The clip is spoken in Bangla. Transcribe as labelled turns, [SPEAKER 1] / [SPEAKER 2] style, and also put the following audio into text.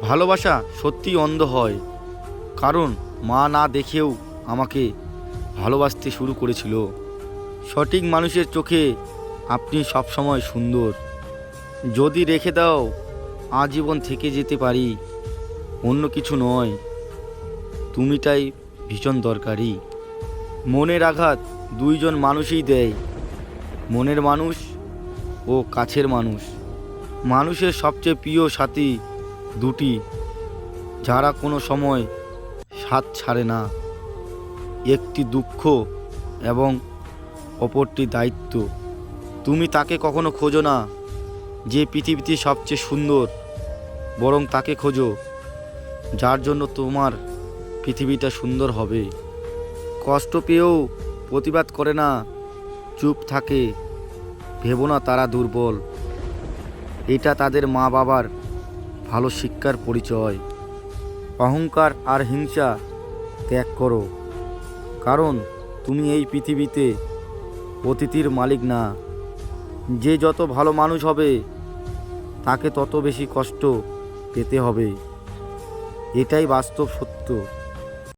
[SPEAKER 1] ভালোবাসা সত্যিই অন্ধ হয়, কারণ মা না দেখেও আমাকে ভালোবাসতে শুরু করেছিল। সঠিক মানুষের চোখে আপনি সবসময় সুন্দর। যদি রেখে দাও আজীবন থেকে যেতে পারি, অন্য কিছু নয়, তুমিটাই ভীষণ দরকারি। মনের আঘাত দুইজন মানুষই দেয়, মনের মানুষ ও কাছের মানুষ। মানুষের সবচেয়ে প্রিয় সাথী দুটি, যারা কোনো সময় সাথ ছাড়ে না। একটি দুঃখ এবং অপরটি দায়িত্ব। তুমি তাকে কখনো খোঁজো না যে পৃথিবীতে সবচেয়ে সুন্দর, বরং তাকে খোঁজো যার জন্য তোমার পৃথিবীটা সুন্দর হবে। কষ্ট পেয়েও প্রতিবাদ করে না, চুপ থাকে। ভেবো না তারা দুর্বল, এটা তাদের মা বাবার ভালো শিক্ষার পরিচয়। অহংকার আর হিংসা ত্যাগ করো, কারণ তুমি এই পৃথিবীতে অতিথির মালিক না। যে যত ভালো মানুষ হবে তাকে তত বেশি কষ্ট পেতে হবে, এটাই বাস্তব সত্য।